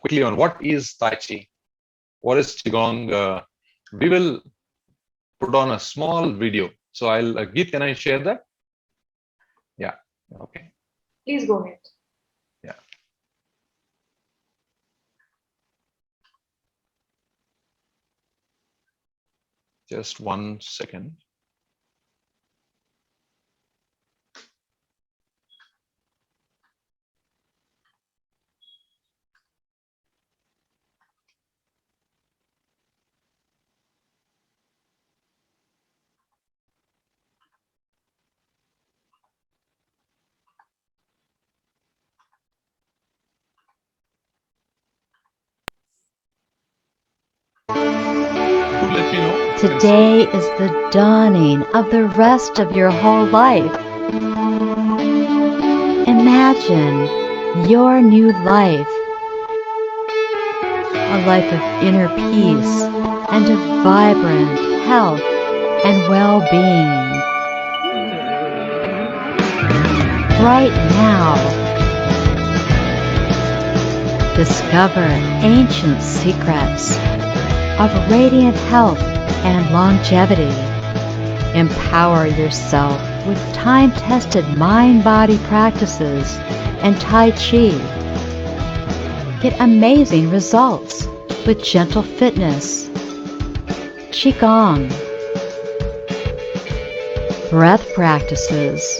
quickly on what is Tai Chi, what is Qigong. We will put on a small video. So I'll, Geet, can I share that? Yeah, okay. Please go ahead. Yeah. Just 1 second. Let me know. Today is the dawning of the rest of your whole life. Imagine your new life, a life of inner peace and of vibrant health and well-being. Right now, discover ancient secrets of radiant health and longevity. Empower yourself with time-tested mind-body practices and Tai Chi. Get amazing results with gentle fitness, Qigong, breath practices,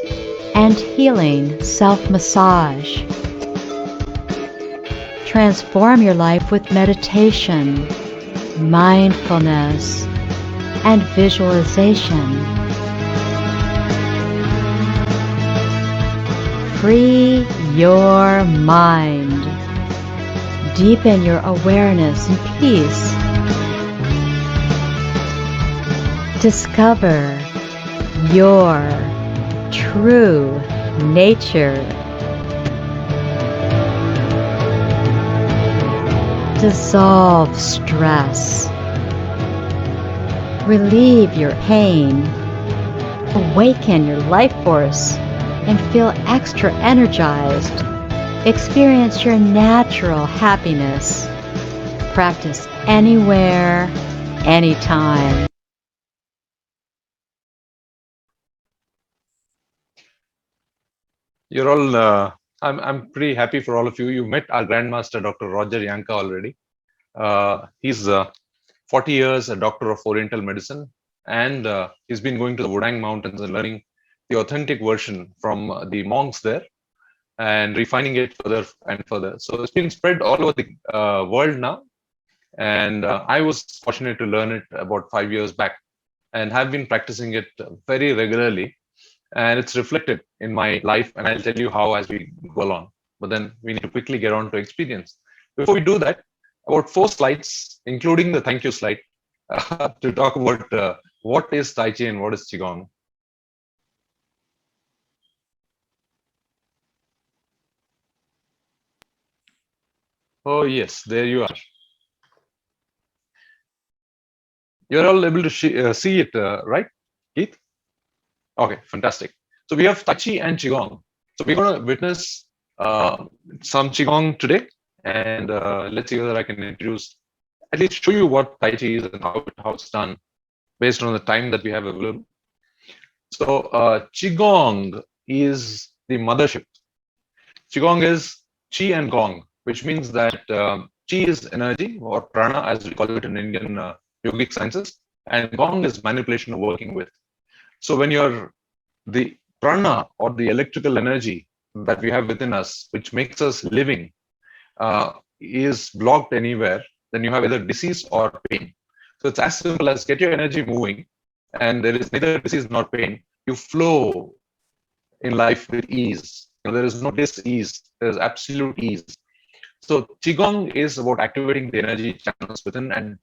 and healing self-massage. Transform your life with meditation, mindfulness, and visualization. Free your mind. Deepen your awareness and peace. Discover your true nature. Dissolve stress. Relieve your pain. Awaken your life force and feel extra energized. Experience your natural happiness. Practice anywhere, anytime. You're all, I'm pretty happy for all of you. You met our Grandmaster, Dr. Roger Yanka, already. He's 40 years a doctor of Oriental medicine, and he's been going to the Wudang Mountains and learning the authentic version from the monks there and refining it further and further. So it's been spread all over the world now. And I was fortunate to learn it about 5 years back and have been practicing it very regularly. And it's reflected in my life, and I'll tell you how as we go along. But then we need to quickly get on to experience. Before we do that, about 4 slides, including the thank you slide, to talk about what is Tai Chi and what is Qigong. Oh yes, there you are. You're all able to see it, right, Keith? Okay, fantastic. So we have Tai Chi and Qigong. So we're going to witness some Qigong today, and let's see whether I can introduce, at least show you what Tai Chi is and how it's done based on the time that we have available. So Qigong is the mothership. Qigong is Qi and Gong, which means that Qi is energy, or prana as we call it in Indian yogic sciences, and Gong is manipulation of working with. So when you're the prana, or the electrical energy that we have within us, which makes us living, is blocked anywhere, then you have either disease or pain. So it's as simple as get your energy moving, and there is neither disease nor pain. You flow in life with ease. There is no dis-ease, there is absolute ease. So Qigong is about activating the energy channels within and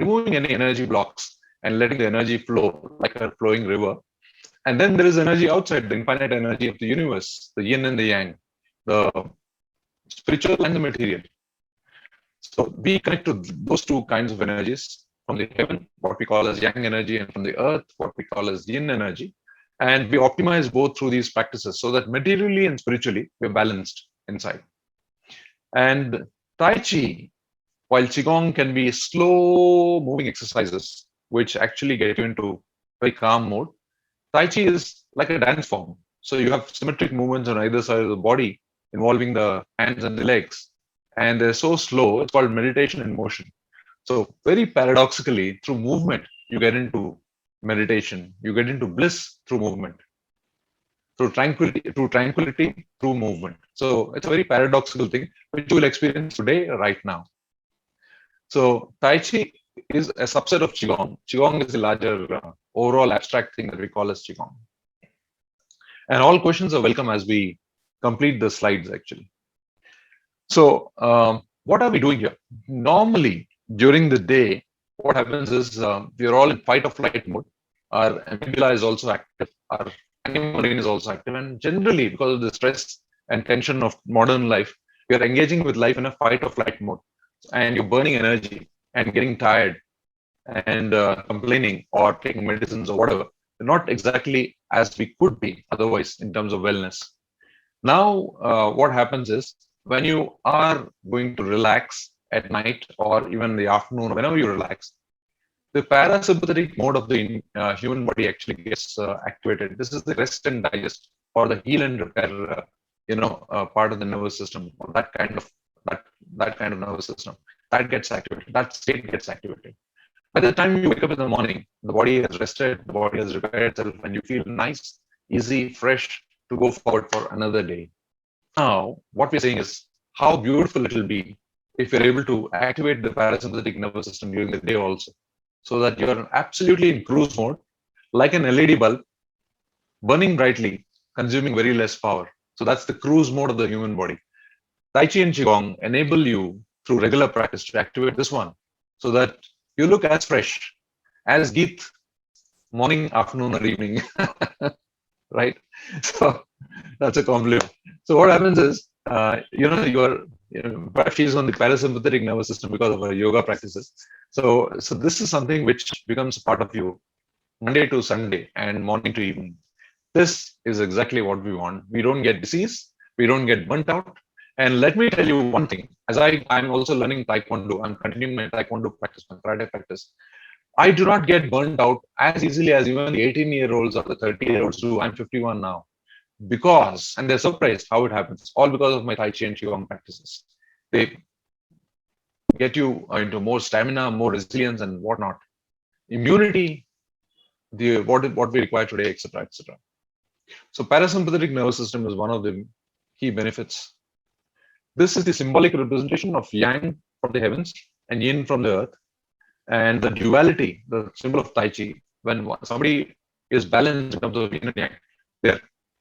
removing any energy blocks and letting the energy flow like a flowing river. And then there is energy outside, the infinite energy of the universe, the yin and the yang, the spiritual and the material. So we connect to those two kinds of energies from the heaven, what we call as yang energy, and from the earth, what we call as yin energy. And we optimize both through these practices so that materially and spiritually we're balanced inside. And Tai Chi, while Qigong can be slow moving exercises, which actually get you into very calm mode, Tai Chi is like a dance form. So you have symmetric movements on either side of the body involving the hands and the legs. And they're so slow, it's called meditation in motion. So very paradoxically, through movement, you get into meditation, you get into bliss through movement, through tranquility, through movement. So it's a very paradoxical thing, which you will experience today, right now. So Tai Chi is a subset of Qigong. Qigong is the larger overall abstract thing that we call as Qigong. And all questions are welcome as we complete the slides, actually. So what are we doing here? Normally, during the day, what happens is we're all in fight or flight mode. Our amygdala is also active. Our animal brain is also active. And generally, because of the stress and tension of modern life, we are engaging with life in a fight or flight mode. And you're burning energy and getting tired and complaining or taking medicines or whatever. Not exactly as we could be otherwise in terms of wellness. Now, what happens is when you are going to relax at night or even in the afternoon, whenever you relax, the parasympathetic mode of the human body actually gets activated. This is the rest and digest or the heal and repair, part of the nervous system, or that kind of nervous system that gets activated. That state gets activated. By the time you wake up in the morning, the body has rested, the body has repaired itself, and you feel nice, easy, fresh to go forward for another day. Now, what we're saying is how beautiful it will be if you're able to activate the parasympathetic nervous system during the day also, so that you're absolutely in cruise mode, like an LED bulb, burning brightly, consuming very less power. So that's the cruise mode of the human body. Tai Chi and Qigong enable you through regular practice to activate this one, so that you look as fresh as Geet, morning, afternoon, or evening, right? So that's a compliment. So what happens is, but she's on the parasympathetic nervous system because of her yoga practices. So this is something which becomes part of you Monday to Sunday and morning to evening. This is exactly what we want. We don't get disease. We don't get burnt out. And let me tell you one thing. As I'm also learning Taekwondo, I'm continuing my Taekwondo practice, my karate practice. I do not get burnt out as easily as even the 18-year-olds or the 30-year-olds do. I'm 51 now. And they're surprised how it happens, all because of my Tai Chi and Qigong practices. They get you into more stamina, more resilience, and whatnot. Immunity, what we require today, etc., etc. So parasympathetic nervous system is one of the key benefits. This is the symbolic representation of yang from the heavens and yin from the earth, and the duality, the symbol of Tai Chi. When somebody is balanced in terms of yin and yang, they're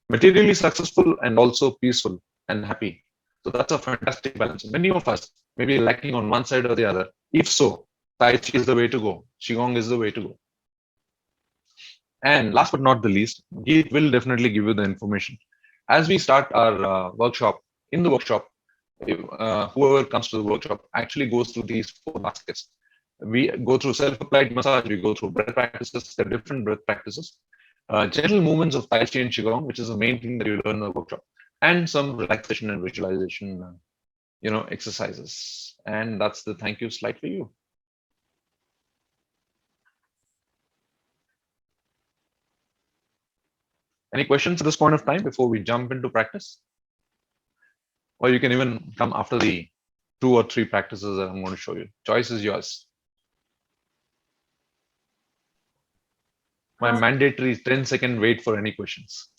materially successful and also peaceful and happy. So that's a fantastic balance. Many of us may be lacking on one side or the other. If so, Tai Chi is the way to go. Qigong is the way to go. And last but not the least, Geet will definitely give you the information. As we start our workshop, in the workshop, whoever comes to the workshop actually goes through these 4 baskets. We go through self-applied massage, we go through breath practices, the different breath practices, gentle movements of Tai Chi and Qigong, which is the main thing that you learn in the workshop, and some relaxation and visualization, exercises. And that's the thank you slide for you. Any questions at this point of time before we jump into practice? Or you can even come after the 2 or 3 practices that I'm going to show you. Choice is yours. My mandatory 10-second wait for any questions.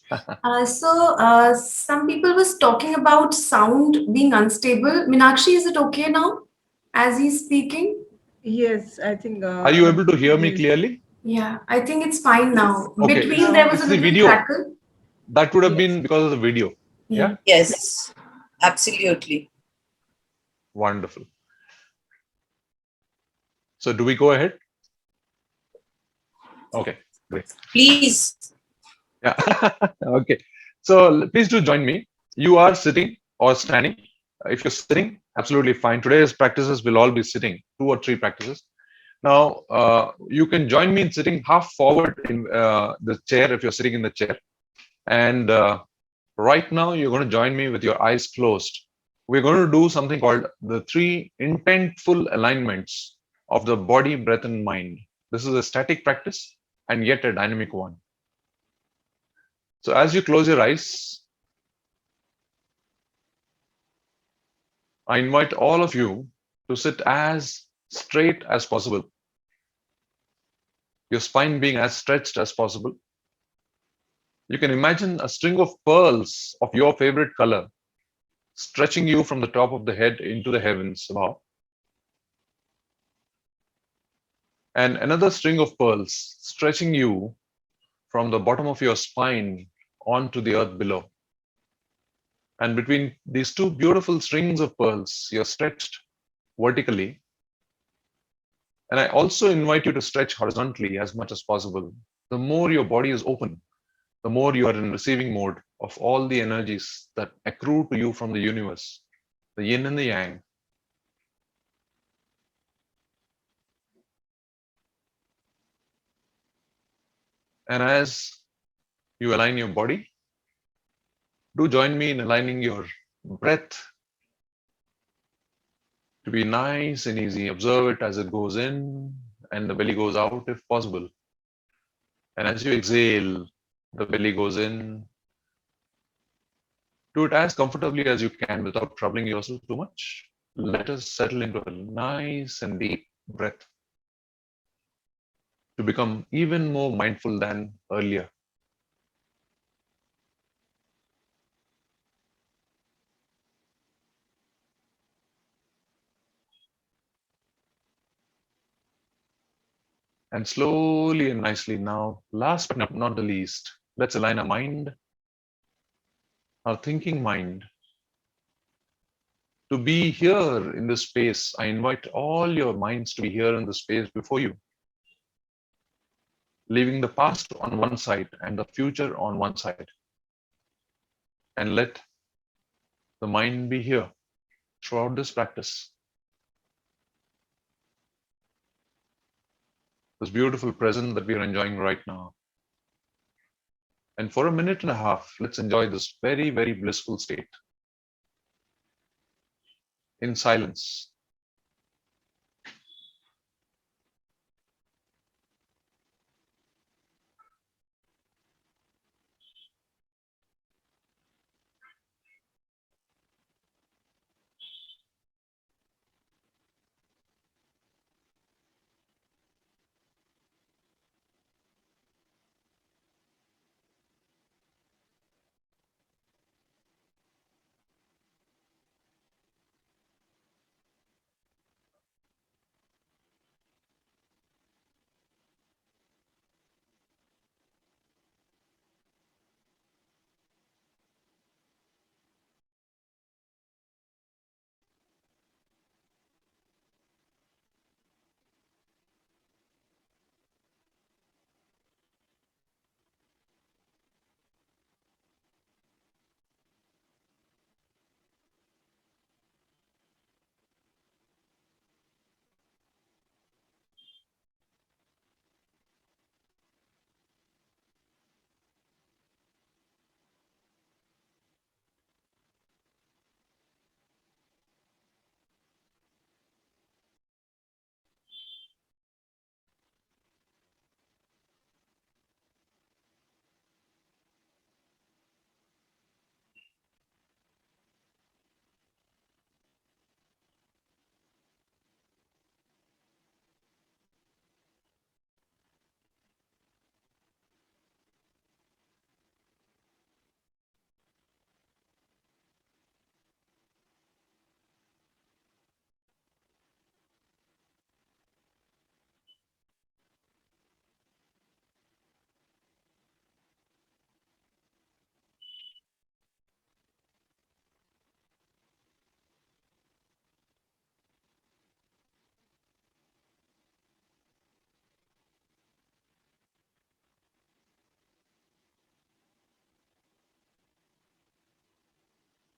Some people was talking about sound being unstable. Meenakshi, is it okay now as he's speaking? Yes, I think. Are you able to hear me clearly? Yeah, I think it's fine now. Okay. Between there was It's a the little video. crackle. That would have been because of the video. Yeah? Yes, absolutely. Wonderful. So do we go ahead? Okay, great. Please. Yeah. Okay. So please do join me. You are sitting or standing. If you're sitting, absolutely fine. Today's practices will all be sitting, 2 or 3 practices. Now, you can join me in sitting half forward in the chair if you're sitting in the chair. And right now, you're going to join me with your eyes closed. we're going to do something called the 3 intentful alignments of the body, breath, and mind. This is a static practice and yet a dynamic one. So as you close your eyes, I invite all of you to sit as straight as possible, your spine being as stretched as possible. You can imagine a string of pearls of your favorite color stretching you from the top of the head into the heavens above, and another string of pearls stretching you from the bottom of your spine onto the earth below. And between these two beautiful strings of pearls, you're stretched vertically. And I also invite you to stretch horizontally as much as possible. The more your body is open, the more you are in receiving mode of all the energies that accrue to you from the universe, the yin and the yang. And as you align your body, do join me in aligning your breath to be nice and easy. Observe it as it goes in and the belly goes out if possible. And as you exhale, the belly goes in. Do it as comfortably as you can without troubling yourself too much. Let us settle into a nice and deep breath to become even more mindful than earlier. And slowly and nicely now, last but not the least, let's align our mind, our thinking mind, to be here in this space. I invite all your minds to be here in the space before you, leaving the past on one side and the future on one side. And let the mind be here throughout this practice. This beautiful present that we are enjoying right now. And for a minute and a half, let's enjoy this very, very blissful state in silence.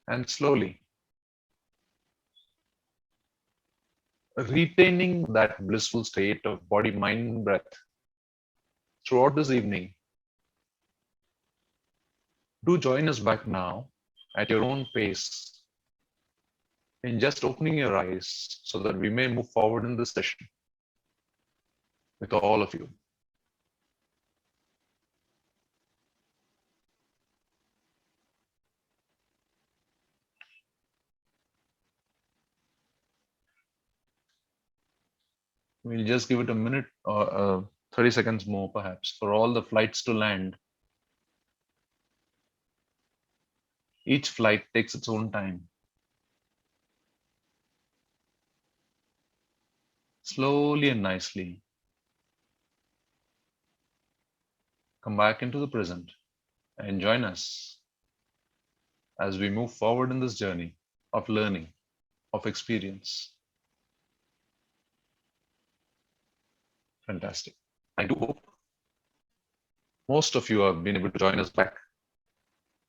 And slowly, retaining that blissful state of body, mind, and breath throughout this evening, do join us back now at your own pace in just opening your eyes so that we may move forward in this session with all of you. We'll just give it a minute or 30 seconds more perhaps for all the flights to land. Each flight takes its own time. Slowly and nicely, come back into the present and join us as we move forward in this journey of learning, of experience. Fantastic. I do hope most of you have been able to join us back.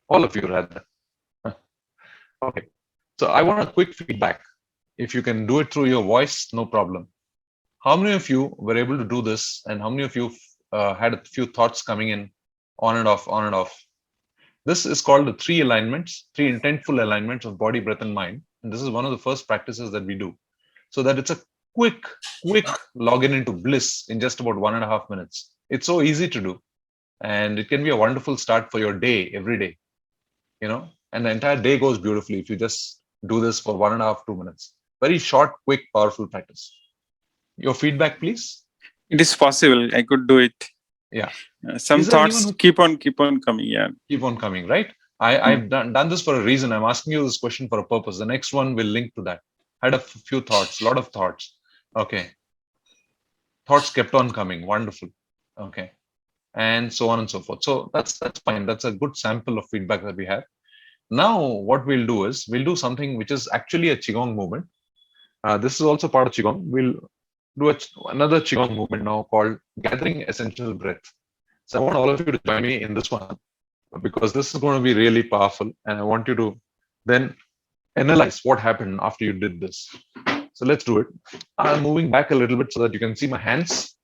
All of you rather. Okay. So I want a quick feedback. If you can do it through your voice, no problem. How many of you were able to do this, and how many of you had a few thoughts coming in on and off, on and off? This is called the three intentful alignments of body, breath, and mind. And this is one of the first practices that we do, so that it's a quick login into bliss in just about 1.5 minutes. It's so easy to do, and it can be a wonderful start for your day every day, and the entire day goes beautifully if you just do this for 1.5, 2 minutes. Very short, quick, powerful practice. Your feedback, please. It is possible. I could do it. Yeah. Some thoughts keep on coming. Yeah. Keep on coming, right? I've done this for a reason. I'm asking you this question for a purpose. The next one will link to that. Had a few thoughts, a lot of thoughts. Okay. Thoughts kept on coming. Wonderful. Okay. And so on and so forth. So that's fine. That's a good sample of feedback that we have. Now, what we'll do is we'll do something which is actually a Qigong movement. This is also part of Qigong. We'll do another Qigong movement now called Gathering Essential Breath. So I want all of you to join me in this one, because this is going to be really powerful, and I want you to then analyze what happened after you did this. So let's do it. I'm moving back a little bit so that you can see my hands.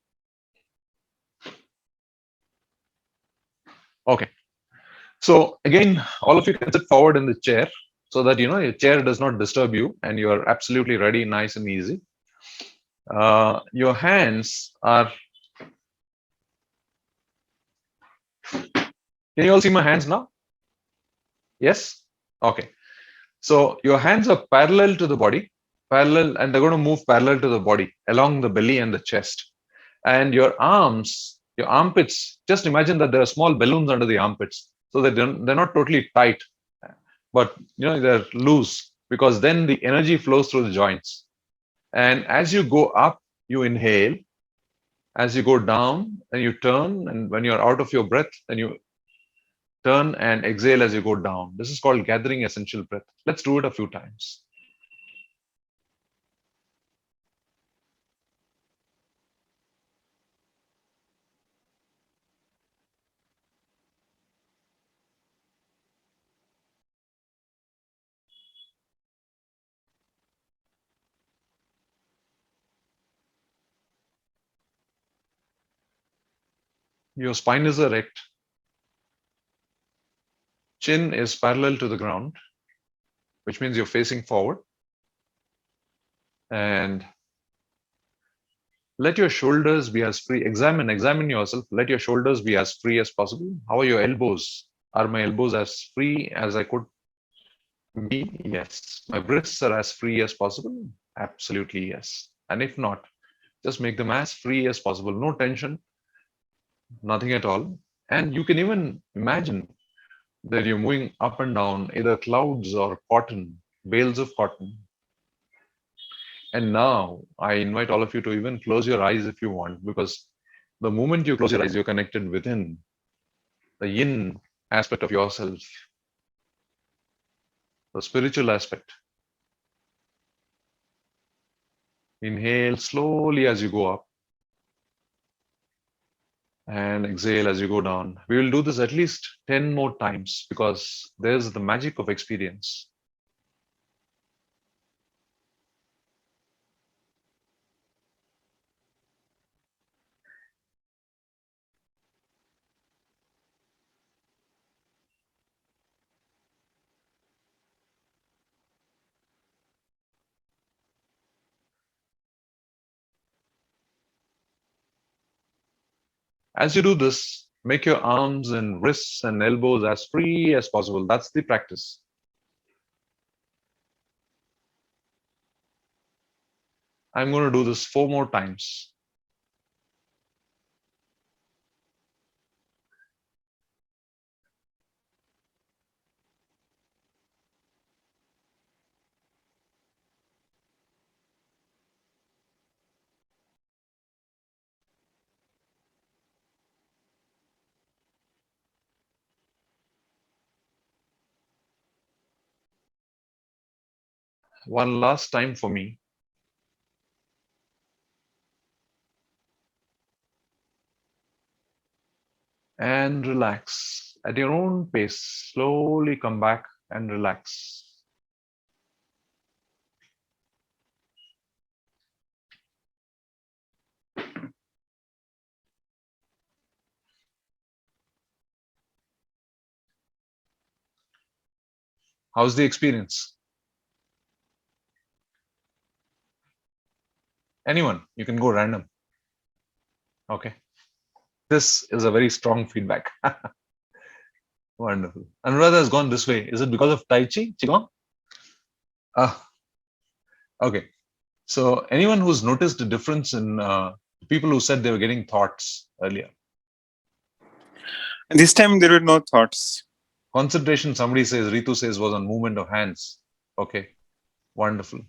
Okay. So again, all of you can sit forward in the chair so that your chair does not disturb you and you're absolutely ready, nice and easy. Your hands are. Can you all see my hands now? Yes? Okay. So your hands are parallel to the body, and they're going to move parallel to the body along the belly and the chest. And your arms, your armpits, just imagine that there are small balloons under the armpits, so that they're not totally tight, but they're loose, because then the energy flows through the joints. And as you go up, you inhale. As you go down, then you turn, and when you're out of your breath, then you turn and exhale as you go down. This is called gathering essential breath. Let's do it a few times. Your spine is erect. Chin is parallel to the ground, which means you're facing forward. And let your shoulders be as free. Examine yourself. Let your shoulders be as free as possible. How are your elbows? Are my elbows as free as I could be? Yes. My wrists are as free as possible? Absolutely yes. And if not, just make them as free as possible. No tension, nothing at all. And you can even imagine that you're moving up and down, either clouds or cotton, bales of cotton. And now I invite all of you to even close your eyes if you want, because the moment you close your eyes, you're connected within the yin aspect of yourself, the spiritual aspect. Inhale slowly as you go up, and exhale as you go down. We will do this at least 10 more times, because there's the magic of experience. As you do this, make your arms and wrists and elbows as free as possible. That's the practice. I'm going to do this 4 more times. One last time for me. And relax at your own pace. Slowly come back and relax. How's the experience? Anyone, you can go random. Okay. This is a very strong feedback. Wonderful. Anuradha has gone this way. Is it because of Tai Chi, Qigong? Okay. So anyone who's noticed a difference in people who said they were getting thoughts earlier? And this time there were no thoughts. Concentration, somebody says, Ritu says, was on movement of hands. Okay. Wonderful.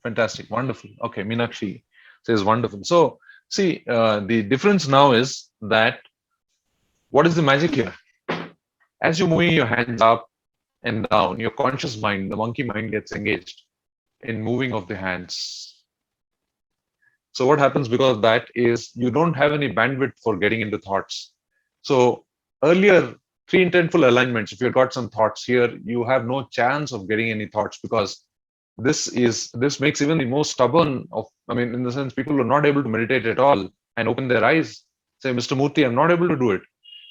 Fantastic. Wonderful. Okay. Meenakshi says wonderful. So see, the difference now is that what is the magic here? As you're moving your hands up and down, your conscious mind, the monkey mind, gets engaged in moving of the hands. So what happens because of that is you don't have any bandwidth for getting into thoughts. So earlier, 3 intentful alignments, if you've got some thoughts here, you have no chance of getting any thoughts because this makes even the most stubborn of, in the sense, people who are not able to meditate at all and open their eyes, say, Mr. Murthy, I'm not able to do it.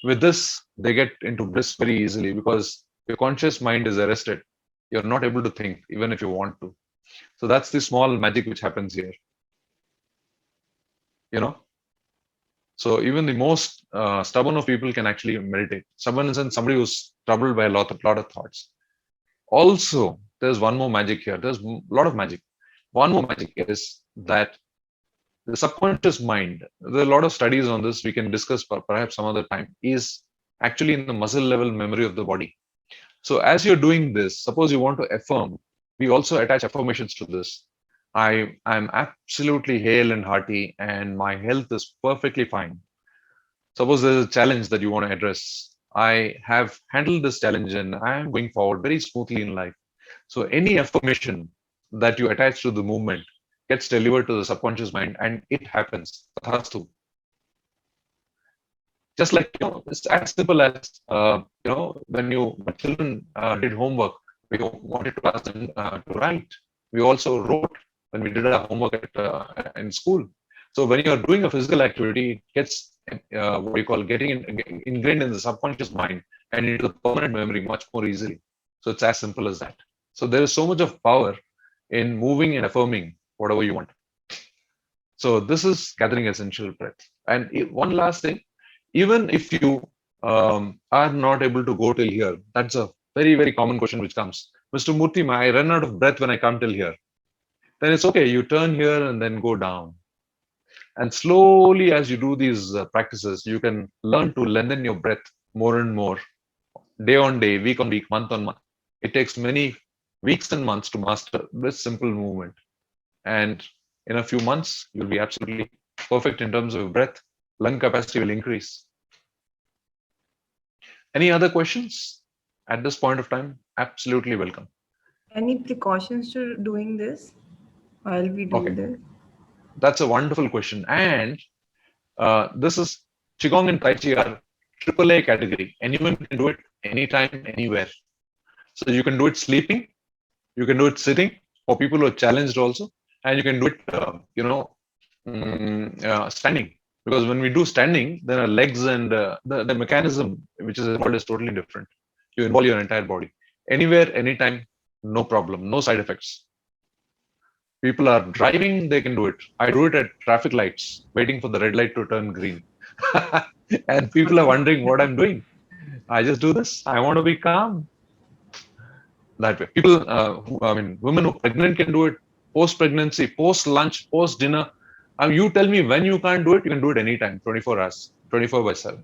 With this, they get into bliss very easily because your conscious mind is arrested. You're not able to think, even if you want to. So that's the small magic which happens here. So even the most stubborn of people can actually meditate. Stubborn in the sense somebody who's troubled by a lot of thoughts. Also, there's one more magic here. There's a lot of magic. One more magic is that the subconscious mind, there are a lot of studies on this, we can discuss perhaps some other time, is actually in the muscle level memory of the body. So as you're doing this, suppose you want to affirm, we also attach affirmations to this. I'm absolutely hale and hearty and my health is perfectly fine. Suppose there's a challenge that you want to address. I have handled this challenge and I am going forward very smoothly in life. So any affirmation that you attach to the movement gets delivered to the subconscious mind and it happens. Just like, it's as simple as, when children did homework, we wanted to ask them to write. We also wrote when we did our homework in school. So when you're doing a physical activity, it gets getting ingrained in the subconscious mind and into the permanent memory much more easily. So it's as simple as that. So there is so much of power in moving and affirming whatever you want. So this is gathering essential breath. And one last thing, even if you are not able to go till here, that's a very, very common question which comes. Mr. Murthy, I run out of breath when I come till here. Then it's okay. You turn here and then go down. And slowly, as you do these practices, you can learn to lengthen your breath more and more, day on day, week on week, month on month. It takes many weeks and months to master this simple movement. And in a few months, you'll be absolutely perfect in terms of breath. Lung capacity will increase. Any other questions at this point of time? Absolutely welcome. Any precautions to doing this while we do this? That's a wonderful question. And this is Qigong and Tai Chi are AAA category. Anyone can do it anytime, anywhere. So you can do it sleeping, you can do it sitting for people who are challenged also, and you can do it, standing. Because when we do standing, then our legs and the mechanism which is involved is totally different. You involve your entire body. Anywhere, anytime, no problem, no side effects. People are driving, they can do it. I do it at traffic lights, waiting for the red light to turn green. And people are wondering what I'm doing. I just do this. I want to be calm. That way. People, women who are pregnant can do it, post-pregnancy, post-lunch, post-dinner. You tell me when you can't do it, you can do it anytime, 24 hours, 24 by 7.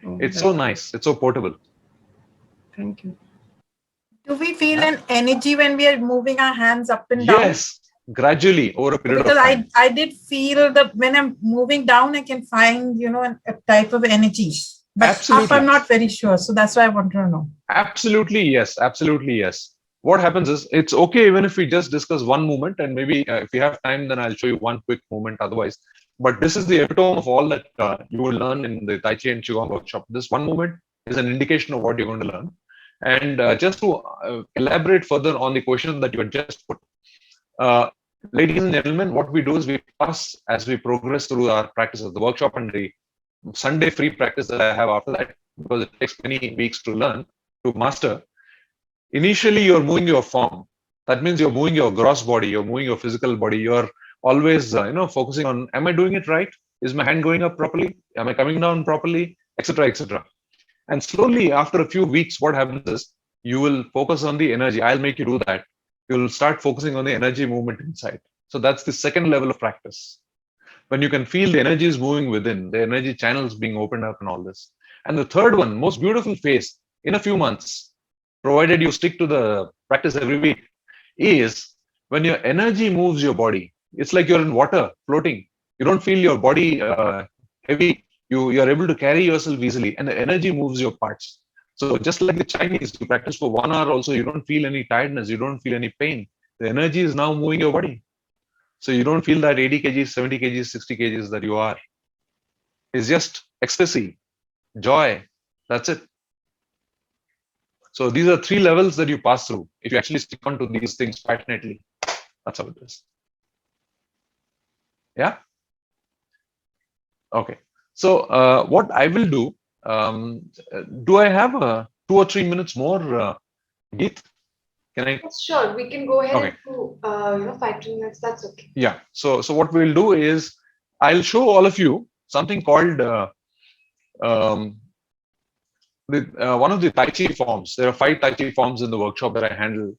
Oh, It's that's so good. nice. It's so portable. Thank you. Do we feel Yeah. an energy when we are moving our hands up and down? Yes, gradually over a period Because of time. I did feel that when I'm moving down, I can find, a type of energy. But up, Absolutely. I'm not very sure. So that's why I want to know. Absolutely, yes. Absolutely, yes. What happens is, it's okay even if we just discuss one movement, and maybe if we have time, then I'll show you one quick movement otherwise. But this is the epitome of all that you will learn in the Tai Chi and Qigong workshop. This one movement is an indication of what you're going to learn. And just to elaborate further on the question that you had just put, uh, ladies and gentlemen, what we do is we pass as we progress through our practice of the workshop and the Sunday free practice that I have after that, because it takes many weeks to learn, to master. Initially, you're moving your form. That means you're moving your gross body, you're moving your physical body. You're always, focusing on, am I doing it right? Is my hand going up properly? Am I coming down properly? Etc. etc. And slowly, after a few weeks, what happens is you will focus on the energy. I'll make you do that. You'll start focusing on the energy movement inside. So that's the second level of practice. When you can feel the energy is moving within, the energy channels being opened up and all this. And the third one, most beautiful phase in a few months, provided you stick to the practice every week, is when your energy moves your body. It's like you're in water floating. You don't feel your body heavy. You're able to carry yourself easily, and the energy moves your parts. So just like the Chinese, you practice for 1 hour also, you don't feel any tiredness, you don't feel any pain. The energy is now moving your body. So you don't feel that 80 kgs, 70 kgs, 60 kgs that you are. It's just ecstasy, joy. That's it. So these are 3 levels that you pass through if you actually stick on to these things passionately. That's how it is. Yeah. Okay. So what I will do, do I have 2 or 3 minutes more, Geet? Can I? Sure, we can go ahead Okay. and do 5 to minutes. That's okay. Yeah. So what we'll do is I'll show all of you something called one of the Tai Chi forms. There are 5 Tai Chi forms in the workshop that I handle.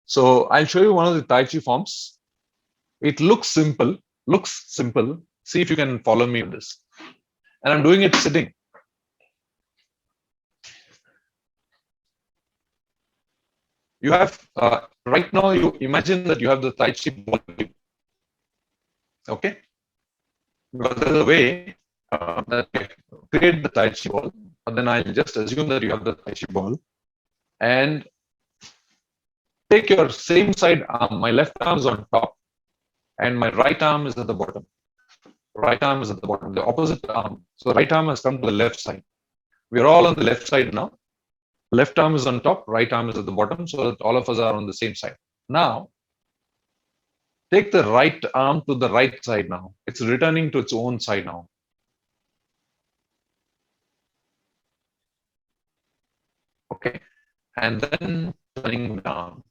So I'll show you one of the Tai Chi forms. It looks simple. See if you can follow me with this. And I'm doing it sitting. You have, right now, you imagine that you have the Tai Chi ball. Okay? Because there's a way that I create the Tai Chi ball, but then I'll just assume that you have the Tai Chi ball. And take your same side arm. My left arm is on top, and my right arm is at the bottom. Right arm is at the bottom, the opposite arm. So the right arm has come to the left side. We're all on the left side now. Left arm is on top, right arm is at the bottom, so that all of us are on the same side. Now, take the right arm to the right side now. It's returning to its own side now. Okay. And then turning down.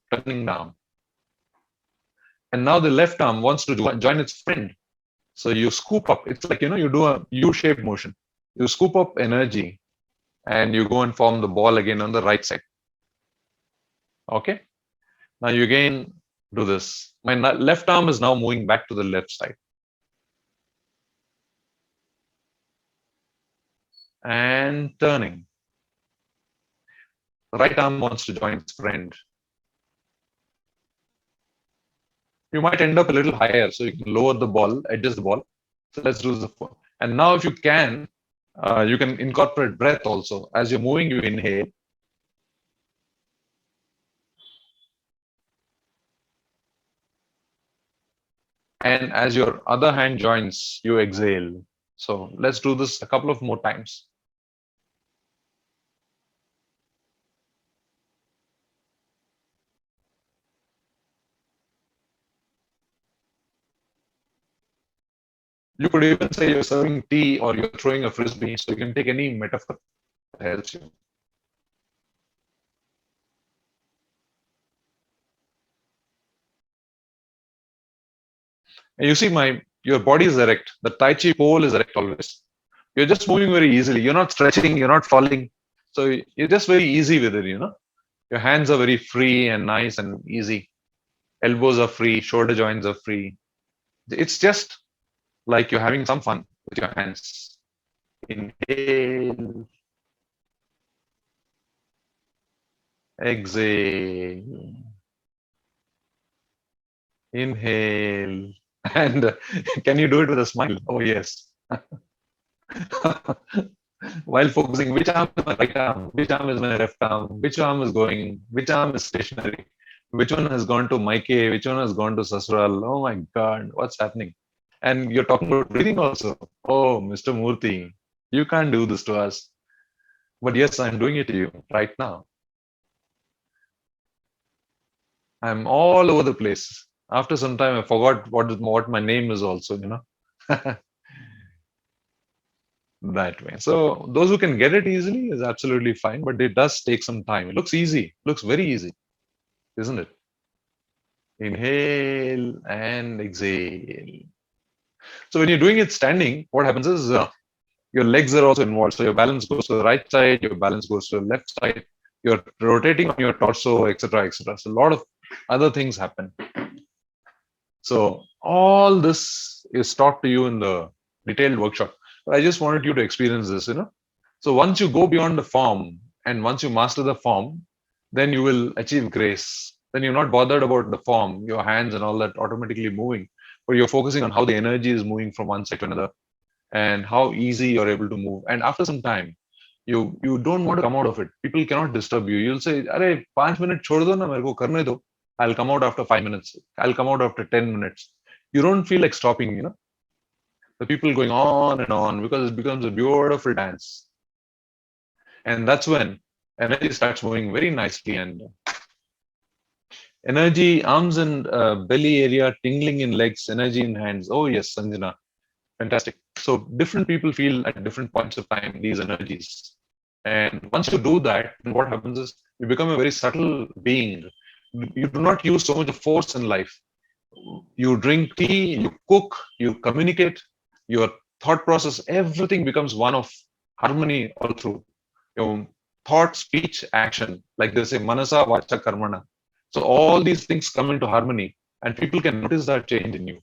And now the left arm wants to join its friend. So you scoop up. It's like, you do a U-shaped motion. You scoop up energy and you go and form the ball again on the right side. Okay. Now you again do this. My left arm is now moving back to the left side. And turning. The right arm wants to join its friend. You might end up a little higher, so you can lower the ball, adjust the ball. So let's do the four. And now if you can incorporate breath also. As you're moving, you inhale. And as your other hand joins, you exhale. So let's do this a couple of more times. You could even say you're serving tea or you're throwing a frisbee, so you can take any metaphor that helps you. And you see your body is erect. The Tai Chi pole is erect always. You're just moving very easily. You're not stretching, you're not falling. So you're just very easy with it, Your hands are very free and nice and easy. Elbows are free, shoulder joints are free. It's just like you're having some fun with your hands. Inhale, exhale, inhale. And can you do it with a smile? Oh, yes. While focusing, which arm is my right arm, which arm is my left arm, which arm is going, which arm is stationary, which one has gone to Maike, which one has gone to Sasural. Oh my God, what's happening? And you're talking about breathing also. Oh, Mr. Murthy, you can't do this to us. But yes, I'm doing it to you right now. I'm all over the place. After some time, I forgot what my name is also, that way. So those who can get it easily is absolutely fine, but it does take some time. It looks easy, looks very easy, isn't it? Inhale and exhale. So when you're doing it standing, what happens is your legs are also involved. So your balance goes to the right side, your balance goes to the left side, you're rotating on your torso, etc., etc. So a lot of other things happen. So all this is taught to you in the detailed workshop. But I just wanted you to experience this, So once you go beyond the form and once you master the form, then you will achieve grace. Then you're not bothered about the form, your hands and all that automatically moving, but you're focusing on how the energy is moving from one side to another and how easy you're able to move. And after some time, you don't want to come out of it. People cannot disturb you. You'll say, "Arey, 5 minutes chhod do na, mere ko karne do. I'll come out after 5 minutes. I'll come out after 10 minutes." You don't feel like stopping, The people going on and on because it becomes a beautiful dance. And that's when energy starts moving very nicely and energy, arms and belly area, tingling in legs, energy in hands. Oh yes, Sanjana, fantastic. So different people feel at different points of time these energies. And once you do that, then what happens is you become a very subtle being. You do not use so much of force in life. You drink tea, you cook, you communicate, your thought process, everything becomes one of harmony all through. Your thought, speech, action, like they say, manasa, vacha, karmana. So all these things come into harmony and people can notice that change in you.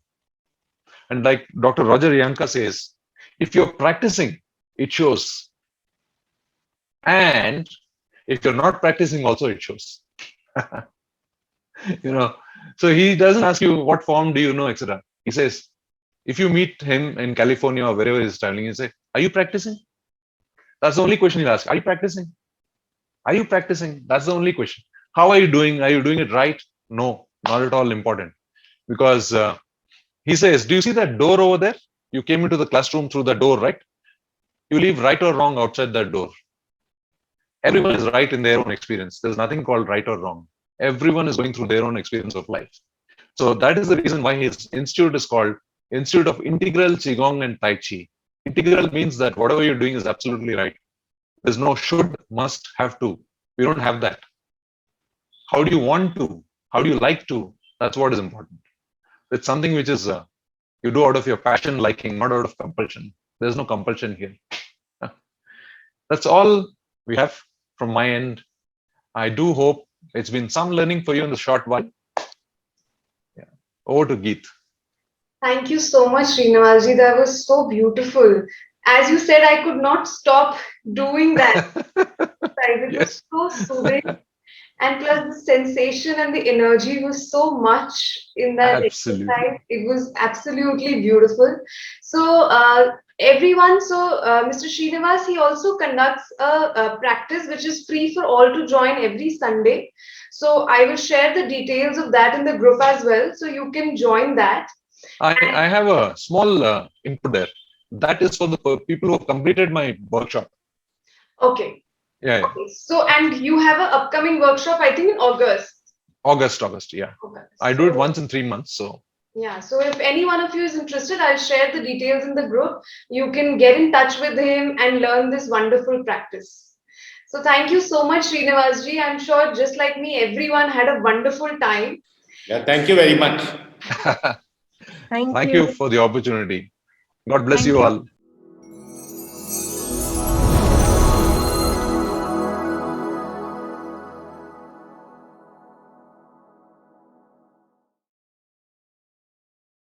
And like Dr. Roger Yanka says, if you're practicing, it shows. And if you're not practicing also, it shows. So he doesn't ask you what form do you know, etc. He says, if you meet him in California or wherever he's traveling, you say, are you practicing? That's the only question he'll ask. Are you practicing? Are you practicing? That's the only question. How are you doing? Are you doing it right? No, not at all important. Because he says, do you see that door over there? You came into the classroom through the door, right? You leave right or wrong outside that door. Everyone is right in their own experience. There's nothing called right or wrong. Everyone is going through their own experience of life. So that is the reason why his institute is called Institute of Integral Qigong and Tai Chi. Integral means that whatever you're doing is absolutely right. There's no should, must, have to. We don't have that. How do you want to? How do you like to? That's what is important. It's something which is you do out of your passion, liking, not out of compulsion. There's no compulsion here. That's all we have from my end. I do hope it's been some learning for you in the short while. Yeah. Over to Geet. Thank you so much, Srinivasji. That was so beautiful. As you said, I could not stop doing that. It Yes. was so soothing. And plus the sensation and the energy was so much in that Absolutely. exercise. It was absolutely beautiful. So everyone, Mr. Srinivas, he also conducts a practice which is free for all to join every Sunday. So I will share the details of that in the group as well. So you can join that. I have a small input there. That is for the people who have completed my workshop. Okay. Yeah. Okay. So, and you have an upcoming workshop, I think in August. August, yeah. Okay. I do it once in 3 months, so. Yeah, so if any one of you is interested, I'll share the details in the group. You can get in touch with him and learn this wonderful practice. So thank you so much, Srinivasji. I'm sure just like me, everyone had a wonderful time. Yeah, thank you very much. Thank you for the opportunity. God bless Thank you you. all.